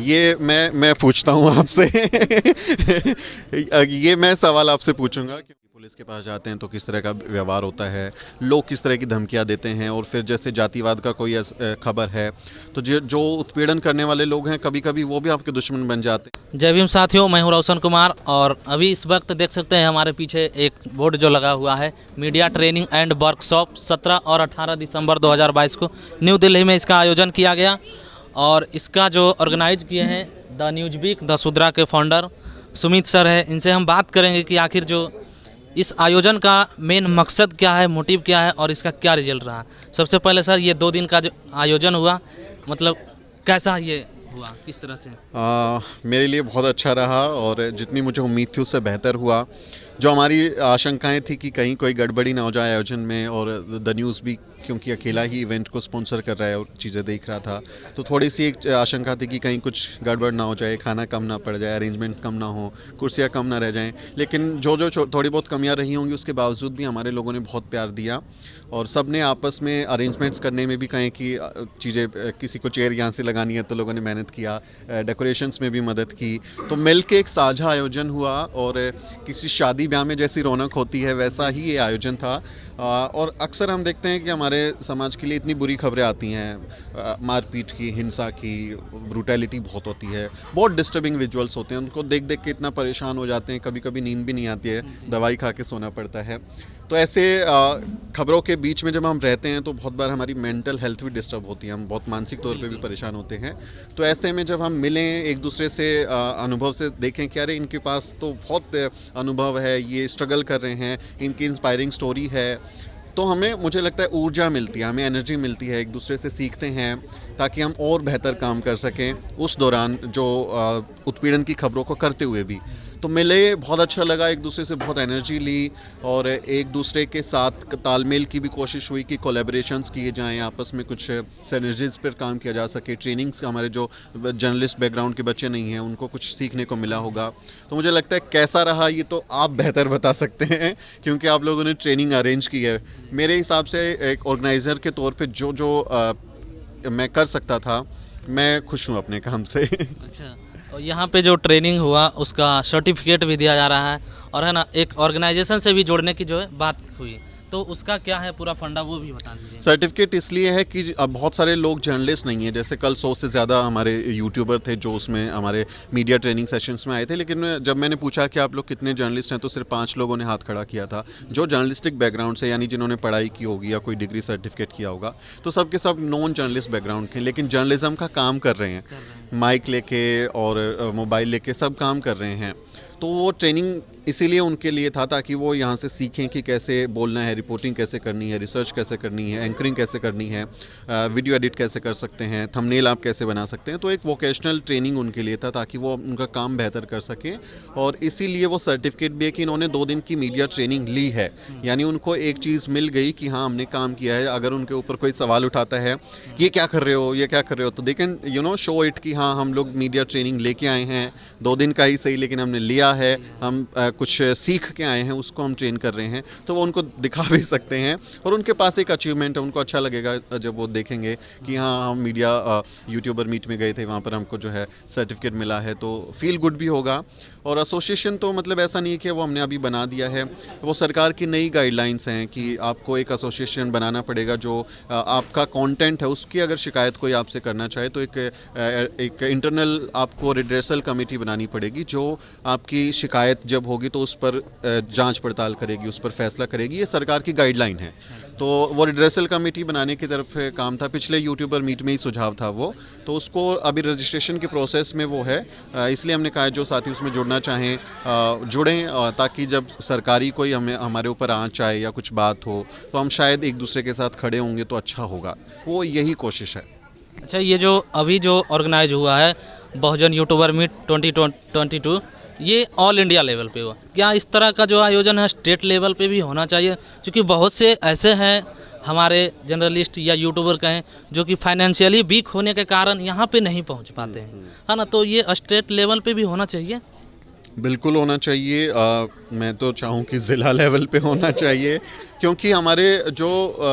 ये मैं पूछता हूँ आपसे ये मैं सवाल आपसे पूछूंगा कि पुलिस के पास जाते हैं तो किस तरह का व्यवहार होता है, लोग किस तरह की धमकियाँ देते हैं, और फिर जैसे जातिवाद का कोई खबर है तो जो उत्पीड़न करने वाले लोग हैं कभी कभी वो भी आपके दुश्मन बन जाते हैं। जय भीम साथियों, मैं हूं रोशन कुमार और अभी इस वक्त देख सकते हैं हमारे पीछे एक बोर्ड जो लगा हुआ है, मीडिया ट्रेनिंग एंड वर्कशॉप 17 और 18 दिसंबर 2022 को न्यू दिल्ली में इसका आयोजन किया गया। और इसका जो ऑर्गेनाइज किए हैं the news week the Sudra के फाउंडर सुमित सर है। इनसे हम बात करेंगे कि आखिर जो इस आयोजन का मेन मकसद क्या है, मोटिव क्या है और इसका क्या रिजल्ट रहा। सबसे पहले सर, ये 2 दिन का जो आयोजन हुआ, मतलब कैसा ये हुआ, किस तरह से? मेरे लिए बहुत अच्छा रहा और जितनी मुझे उम्मीद थी उससे बेहतर हुआ। जो हमारी आशंकाएं थी कि कहीं कोई गड़बड़ी ना हो जाए आयोजन में, और द न्यूज़ भी क्योंकि अकेला ही इवेंट को स्पॉन्सर कर रहा है और चीज़ें देख रहा था, तो थोड़ी सी एक आशंका थी कि कहीं कुछ गड़बड़ ना हो जाए, खाना कम ना पड़ जाए, अरेंजमेंट कम ना हो, कुर्सियाँ कम ना रह जाएं। लेकिन जो थोड़ी बहुत कमियां रही होंगी उसके बावजूद भी हमारे लोगों ने बहुत प्यार दिया और सब ने आपस में अरेंजमेंट्स करने में भी कहें कि चीज़ें, किसी को चेयर यहाँ से लगानी है तो लोगों ने मेहनत किया, डेकोरेशंस में भी मदद की, तो मिल के एक साझा आयोजन हुआ। और किसी शादी ब्याह में जैसी रौनक होती है वैसा ही ये आयोजन था। और अक्सर हम देखते हैं कि हमारे समाज के लिए इतनी बुरी खबरें आती हैं, मारपीट की, हिंसा की, ब्रूटैलिटी बहुत होती है, बहुत डिस्टर्बिंग विजुअल्स होते हैं, उनको देख देख के इतना परेशान हो जाते हैं, कभी कभी नींद भी नहीं आती है, दवाई खा के सोना पड़ता है। तो ऐसे खबरों के बीच में जब हम रहते हैं तो बहुत बार हमारी मेंटल हेल्थ भी डिस्टर्ब होती है, हम बहुत मानसिक तौर पे भी परेशान होते हैं। तो ऐसे में जब हम मिलें एक दूसरे से, अनुभव से देखें कि अरे इनके पास तो बहुत अनुभव है, ये स्ट्रगल कर रहे हैं, इनकी इंस्पायरिंग स्टोरी है, तो हमें, मुझे लगता है ऊर्जा मिलती है, हमें एनर्जी मिलती है, एक दूसरे से सीखते हैं ताकि हम और बेहतर काम कर सकें उस दौरान जो उत्पीड़न की खबरों को करते हुए भी। तो मिले, बहुत अच्छा लगा, एक दूसरे से बहुत एनर्जी ली और एक दूसरे के साथ तालमेल की भी कोशिश हुई कि कोलैबोरेशंस किए जाएं, आपस में कुछ सिनर्जीज पर काम किया जा सके। ट्रेनिंग्स, हमारे जो जर्नलिस्ट बैकग्राउंड के बच्चे नहीं हैं उनको कुछ सीखने को मिला होगा। तो मुझे लगता है कैसा रहा ये तो आप बेहतर बता सकते हैं क्योंकि आप लोगों ने ट्रेनिंग अरेंज की है। मेरे हिसाब से एक ऑर्गेनाइज़र के तौर पे जो मैं कर सकता था, मैं खुश हूँ अपने काम से। अच्छा, और यहाँ पे जो ट्रेनिंग हुआ उसका सर्टिफिकेट भी दिया जा रहा है और है ना, एक ऑर्गेनाइजेशन से भी जोड़ने की जो है बात हुई, तो उसका क्या है पूरा फंडा, वो भी बता दीजिए। सर्टिफिकेट इसलिए है कि अब बहुत सारे लोग जर्नलिस्ट नहीं हैं, जैसे कल 100 से ज़्यादा हमारे यूट्यूबर थे जो उसमें हमारे मीडिया ट्रेनिंग सेशंस में आए थे, लेकिन जब मैंने पूछा कि आप लोग कितने जर्नलिस्ट हैं तो सिर्फ 5 लोगों ने हाथ खड़ा किया था जो जर्नलिस्टिक बैकग्राउंड से, यानी जिन्होंने पढ़ाई की होगी या कोई डिग्री सर्टिफिकेट किया होगा। तो सब के सब नॉन जर्नलिस्ट बैकग्राउंड के, लेकिन जर्नलिज्म का काम कर रहे हैं, माइक लेके और मोबाइल लेके सब काम कर रहे हैं। तो वो ट्रेनिंग इसीलिए उनके लिए था ताकि वो यहाँ से सीखें कि कैसे बोलना है, रिपोर्टिंग कैसे करनी है, रिसर्च कैसे करनी है, एंकरिंग कैसे करनी है, वीडियो एडिट कैसे कर सकते हैं, थंबनेल आप कैसे बना सकते हैं। तो एक वोकेशनल ट्रेनिंग उनके लिए था ताकि वो उनका काम बेहतर कर सकें, और इसीलिए वो सर्टिफिकेट भी है कि इन्होंने 2 दिन की मीडिया ट्रेनिंग ली है, यानी उनको एक चीज़ मिल गई कि हाँ हमने काम किया है। अगर उनके ऊपर कोई सवाल उठाता है, ये क्या कर रहे हो, ये क्या कर रहे हो, तो दे कैन शो इट कि हाँ हम लोग मीडिया ट्रेनिंग लेके आए हैं, 2 दिन का ही सही लेकिन हमने लिया है, हम कुछ सीख के आए हैं, उसको हम ट्रेन कर रहे हैं। तो वो उनको दिखा भी सकते हैं और उनके पास एक अचीवमेंट है, उनको अच्छा लगेगा जब वो देखेंगे कि हाँ हम मीडिया यूट्यूबर मीट में गए थे, वहाँ पर हमको जो है सर्टिफिकेट मिला है, तो फील गुड भी होगा। और एसोसिएशन तो मतलब ऐसा नहीं है कि वो हमने अभी बना दिया है, वो सरकार की नई गाइडलाइंस हैं कि आपको एक एसोसिएशन बनाना पड़ेगा जो आपका कंटेंट है उसकी अगर शिकायत कोई आपसे करना चाहे तो एक इंटरनल आपको रिड्रेसल कमेटी बनानी पड़ेगी जो आपकी शिकायत जब होगी तो उस पर जांच पड़ताल करेगी, उस पर फैसला करेगी। ये सरकार की गाइडलाइन है। तो वो रिड्रेसल कमेटी बनाने की तरफ काम था, पिछले यूट्यूबर मीट में ही सुझाव था वो, तो उसको अभी रजिस्ट्रेशन के प्रोसेस में वो है। इसलिए हमने कहा जो साथी उसमें जुड़ना चाहें जुड़ें, ताकि जब सरकारी कोई हमारे ऊपर आँच आए या कुछ बात हो तो हम शायद एक दूसरे के साथ खड़े होंगे तो अच्छा होगा, वो यही कोशिश है। अच्छा, ये जो अभी जो ऑर्गेनाइज हुआ है बहुजन यूट्यूबर मीट 2022, ये ऑल इंडिया लेवल पे हुआ, क्या इस तरह का जो आयोजन है स्टेट लेवल पे भी होना चाहिए? क्योंकि बहुत से ऐसे हैं हमारे जर्नलिस्ट या यूट्यूबर कहें जो कि फाइनेंशियली वीक होने के कारण यहाँ पे नहीं पहुँच पाते हैं, है ना, तो ये स्टेट लेवल पे भी होना चाहिए। बिल्कुल होना चाहिए। मैं तो चाहूँ कि ज़िला लेवल पे होना चाहिए, क्योंकि हमारे जो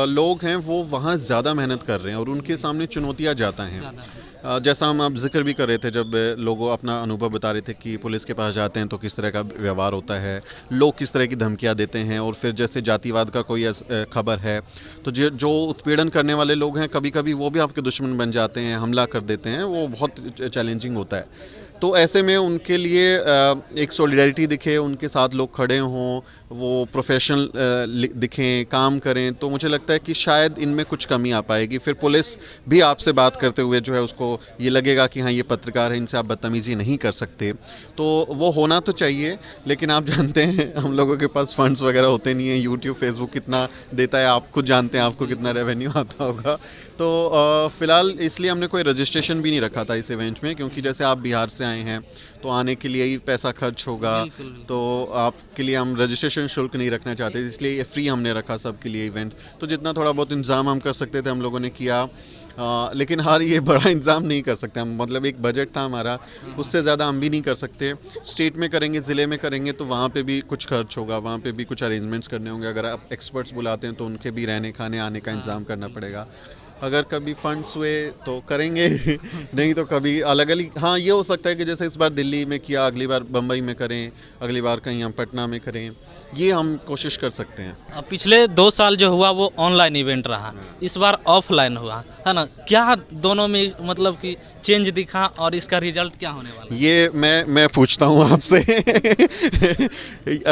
लोग हैं वो वहाँ ज़्यादा मेहनत कर रहे हैं और उनके सामने चुनौतियाँ ज़्यादा हैं। जैसा हम आप जिक्र भी कर रहे थे, जब लोग अपना अनुभव बता रहे थे कि पुलिस के पास जाते हैं तो किस तरह का व्यवहार होता है, लोग किस तरह की धमकियां देते हैं, और फिर जैसे जातिवाद का कोई खबर है तो जो उत्पीड़न करने वाले लोग हैं कभी कभी वो भी आपके दुश्मन बन जाते हैं, हमला कर देते हैं, वो बहुत चैलेंजिंग होता है। तो ऐसे में उनके लिए एक सॉलिडारिटी दिखे, उनके साथ लोग खड़े हों, वो प्रोफेशनल दिखें, काम करें, तो मुझे लगता है कि शायद इनमें कुछ कमी आ पाएगी। फिर पुलिस भी आपसे बात करते हुए जो है उसको ये लगेगा कि हाँ ये पत्रकार है, इनसे आप बदतमीज़ी नहीं कर सकते। तो वो होना तो चाहिए, लेकिन आप जानते हैं हम लोगों के पास फंड्स वगैरह होते नहीं हैं। यूट्यूब फेसबुक कितना देता है आप खुद जानते हैं, आपको कितना रेवेन्यू आता होगा। तो फ़िलहाल इसलिए हमने कोई रजिस्ट्रेशन भी नहीं रखा था इस इवेंट में, क्योंकि जैसे आप बिहार से आए हैं तो आने के लिए ही पैसा खर्च होगा, तो आपके लिए हम रजिस्ट्रेशन शुल्क नहीं रखना चाहते, इसलिए ये फ्री हमने रखा सबके लिए इवेंट। तो जितना थोड़ा बहुत इंतज़ाम हम कर सकते थे हम लोगों ने किया, लेकिन हर ये बड़ा इंतज़ाम नहीं कर सकते हम, मतलब एक बजट था हमारा, उससे ज़्यादा हम भी नहीं कर सकते। स्टेट में करेंगे, ज़िले में करेंगे तो वहाँ पे भी कुछ खर्च होगा, वहाँ पे भी कुछ अरेंजमेंट्स करने होंगे। अगर आप एक्सपर्ट्स बुलाते हैं तो उनके भी रहने खाने आने का इंतज़ाम करना पड़ेगा। अगर कभी फंड्स हुए तो करेंगे नहीं तो कभी अलग अलग। हाँ, ये हो सकता है कि जैसे इस बार दिल्ली में किया, अगली बार बम्बई में करें, अगली बार कहीं हम पटना में करें, ये हम कोशिश कर सकते हैं। अब पिछले 2 साल जो हुआ वो ऑनलाइन इवेंट रहा, इस बार ऑफलाइन हुआ है ना, क्या दोनों में मतलब कि चेंज दिखा और इसका रिजल्ट क्या होने वाला है? ये मैं पूछता हूँ आपसे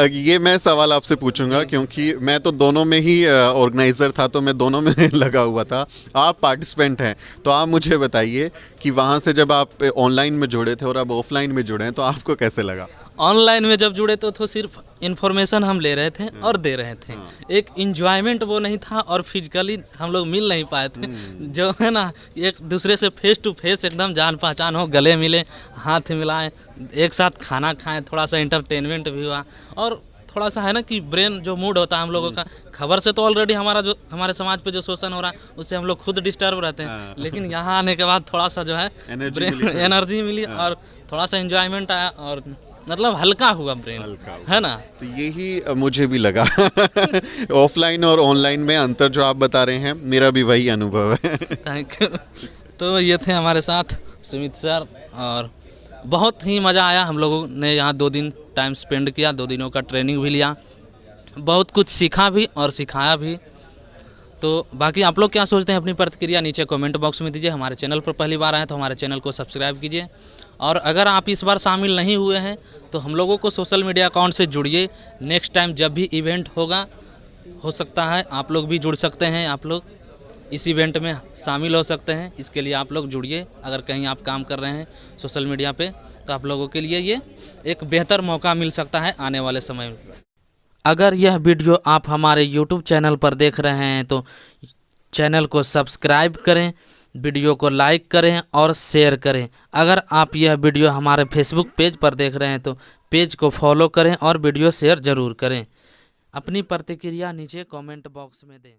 ये मैं सवाल आपसे पूछूंगा, क्योंकि मैं तो दोनों में ही ऑर्गेनाइज़र था, तो मैं दोनों में लगा हुआ था। आप पार्टिसिपेंट हैं, तो आप मुझे बताइए कि वहाँ से जब आप ऑनलाइन में जुड़े थे और अब ऑफलाइन में जुड़े हैं तो आपको कैसे लगा? ऑनलाइन में जब जुड़े तो सिर्फ इन्फॉर्मेशन हम ले रहे थे और दे रहे थे, एक इंजॉयमेंट वो नहीं था, और फिजिकली हम लोग मिल नहीं पाए थे, जो है ना, एक दूसरे से फेस टू फेस एकदम जान पहचान हो, गले मिले, हाथ मिलाएं, एक साथ खाना खाएं, थोड़ा सा इंटरटेनमेंट भी हुआ, और थोड़ा सा है ना कि ब्रेन जो मूड होता है हम लोगों का, खबर से तो ऑलरेडी हमारा जो हमारे समाज पे जो शोषण हो रहा है उससे हम लोग खुद डिस्टर्ब रहते हैं, लेकिन यहाँ आने के बाद थोड़ा सा जो है एनर्जी मिली और थोड़ा सा एंजॉयमेंट आया, और मतलब हल्का हुआ ब्रेन, है ना। तो यही मुझे भी लगा ऑफलाइन और ऑनलाइन में अंतर जो आप बता रहे हैं, मेरा भी वही अनुभव है। Thank you. तो ये थे हमारे साथ सुमित सर, और बहुत ही मज़ा आया। हम लोगों ने यहाँ 2 दिन टाइम स्पेंड किया, 2 दिनों का ट्रेनिंग भी लिया, बहुत कुछ सीखा भी और सिखाया भी। तो बाकी आप लोग क्या सोचते हैं, अपनी प्रतिक्रिया नीचे कमेंट बॉक्स में दीजिए। हमारे चैनल पर पहली बार आए तो हमारे चैनल को सब्सक्राइब कीजिए, और अगर आप इस बार शामिल नहीं हुए हैं तो हम लोगों को सोशल मीडिया अकाउंट से जुड़िए। नेक्स्ट टाइम जब भी इवेंट होगा, हो सकता है आप लोग भी जुड़ सकते हैं, आप लोग इस इवेंट में शामिल हो सकते हैं। इसके लिए आप लोग जुड़िए। अगर कहीं आप काम कर रहे हैं सोशल मीडिया पे तो आप लोगों के लिए ये एक बेहतर मौका मिल सकता है आने वाले समय में। अगर यह वीडियो आप हमारे YouTube चैनल पर देख रहे हैं तो चैनल को सब्सक्राइब करें, वीडियो को लाइक करें और शेयर करें। अगर आप यह वीडियो हमारे फेसबुक पेज पर देख रहे हैं तो पेज को फॉलो करें और वीडियो शेयर ज़रूर करें। अपनी प्रतिक्रिया नीचे कमेंट बॉक्स में दें।